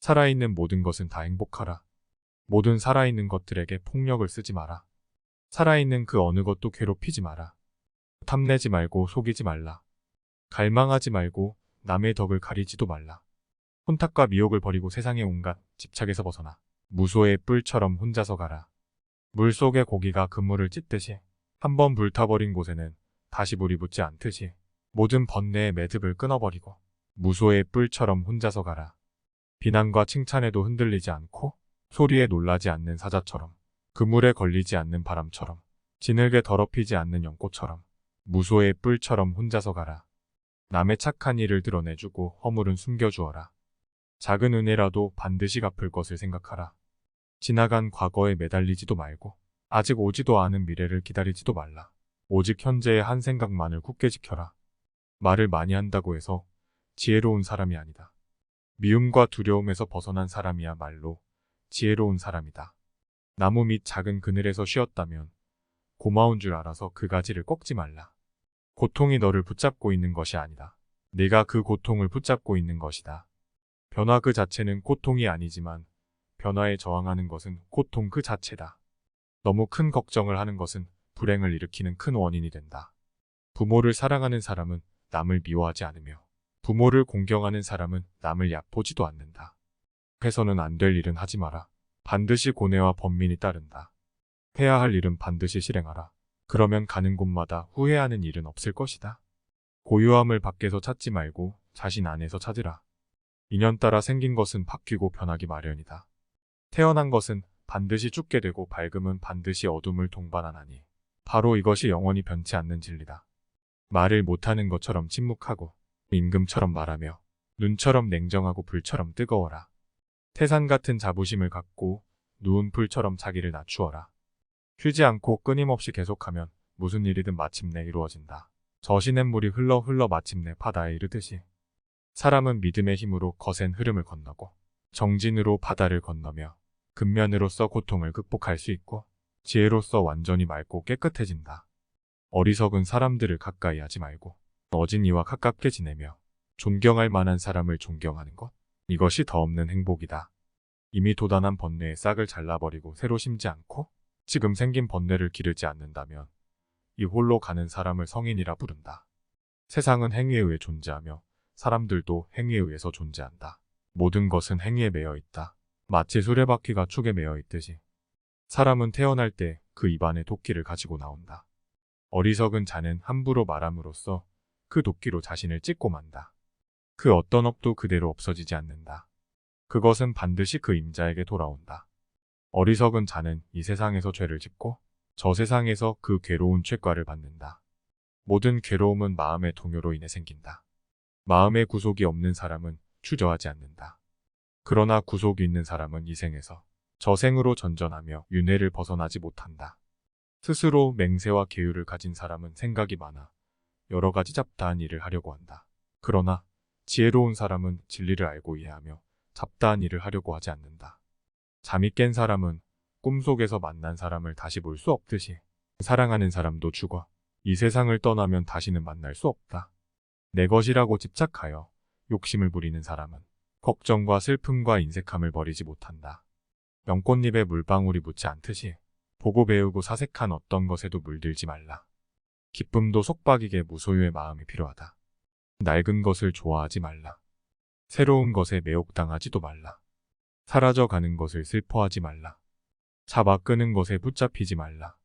살아있는 모든 것은 다 행복하라. 모든 살아있는 것들에게 폭력을 쓰지 마라. 살아있는 그 어느 것도 괴롭히지 마라. 탐내지 말고 속이지 말라. 갈망하지 말고 남의 덕을 가리지도 말라. 혼탁과 미혹을 버리고 세상의 온갖 집착에서 벗어나 무소의 뿔처럼 혼자서 가라. 물속의 고기가 그물을 찢듯이 한번 불타버린 곳에는 다시 물이 붙지 않듯이 모든 번뇌의 매듭을 끊어버리고 무소의 뿔처럼 혼자서 가라. 비난과 칭찬에도 흔들리지 않고 소리에 놀라지 않는 사자처럼 그물에 걸리지 않는 바람처럼 진흙에 더럽히지 않는 연꽃처럼 무소의 뿔처럼 혼자서 가라. 남의 착한 일을 드러내주고 허물은 숨겨주어라. 작은 은혜라도 반드시 갚을 것을 생각하라. 지나간 과거에 매달리지도 말고 아직 오지도 않은 미래를 기다리지도 말라. 오직 현재의 한 생각만을 굳게 지켜라. 말을 많이 한다고 해서 지혜로운 사람이 아니다. 미움과 두려움에서 벗어난 사람이야말로 지혜로운 사람이다. 나무 밑 작은 그늘에서 쉬었다면 고마운 줄 알아서 그 가지를 꺾지 말라. 고통이 너를 붙잡고 있는 것이 아니다. 네가 그 고통을 붙잡고 있는 것이다. 변화 그 자체는 고통이 아니지만 변화에 저항하는 것은 고통 그 자체다. 너무 큰 걱정을 하는 것은 불행을 일으키는 큰 원인이 된다. 부모를 사랑하는 사람은 남을 미워하지 않으며 부모를 공경하는 사람은 남을 얕보지도 않는다. 해서는 안 될 일은 하지 마라. 반드시 고뇌와 번민이 따른다. 해야 할 일은 반드시 실행하라. 그러면 가는 곳마다 후회하는 일은 없을 것이다. 고요함을 밖에서 찾지 말고 자신 안에서 찾으라. 인연 따라 생긴 것은 바뀌고 변하기 마련이다. 태어난 것은 반드시 죽게 되고 밝음은 반드시 어둠을 동반하나니 바로 이것이 영원히 변치 않는 진리다. 말을 못하는 것처럼 침묵하고 임금처럼 말하며 눈처럼 냉정하고 불처럼 뜨거워라. 태산 같은 자부심을 갖고 누운 풀처럼 자기를 낮추어라. 쉬지 않고 끊임없이 계속하면 무슨 일이든 마침내 이루어진다. 저시냇 물이 흘러 마침내 바다에 이르듯이 사람은 믿음의 힘으로 거센 흐름을 건너고 정진으로 바다를 건너며 근면으로써 고통을 극복할 수 있고 지혜로써 완전히 맑고 깨끗해진다. 어리석은 사람들을 가까이 하지 말고 어진 이와 가깝게 지내며 존경할 만한 사람을 존경하는 것, 이것이 더 없는 행복이다. 이미 도단한 번뇌의 싹을 잘라버리고 새로 심지 않고 지금 생긴 번뇌를 기르지 않는다면 이 홀로 가는 사람을 성인이라 부른다. 세상은 행위에 의해 존재하며 사람들도 행위에 의해서 존재한다. 모든 것은 행위에 매여 있다. 마치 수레바퀴가 축에 매여 있듯이 사람은 태어날 때 그 입안에 도끼를 가지고 나온다. 어리석은 자는 함부로 말함으로써 그 도끼로 자신을 찢고 만다. 그 어떤 업도 그대로 없어지지 않는다. 그것은 반드시 그 임자에게 돌아온다. 어리석은 자는 이 세상에서 죄를 짓고 저 세상에서 그 괴로운 죄과를 받는다. 모든 괴로움은 마음의 동요로 인해 생긴다. 마음의 구속이 없는 사람은 주저하지 않는다. 그러나 구속이 있는 사람은 이 생에서 저 생으로 전전하며 윤회를 벗어나지 못한다. 스스로 맹세와 계율을 가진 사람은 생각이 많아 여러 가지 잡다한 일을 하려고 한다. 그러나 지혜로운 사람은 진리를 알고 이해하며 잡다한 일을 하려고 하지 않는다. 잠이 깬 사람은 꿈속에서 만난 사람을 다시 볼 수 없듯이 사랑하는 사람도 죽어 이 세상을 떠나면 다시는 만날 수 없다. 내 것이라고 집착하여 욕심을 부리는 사람은 걱정과 슬픔과 인색함을 버리지 못한다. 연꽃잎에 물방울이 묻지 않듯이 보고 배우고 사색한 어떤 것에도 물들지 말라. 기쁨도 속박이게 무소유의 마음이 필요하다. 낡은 것을 좋아하지 말라. 새로운 것에 매혹당하지도 말라. 사라져가는 것을 슬퍼하지 말라. 잡아 끄는 것에 붙잡히지 말라.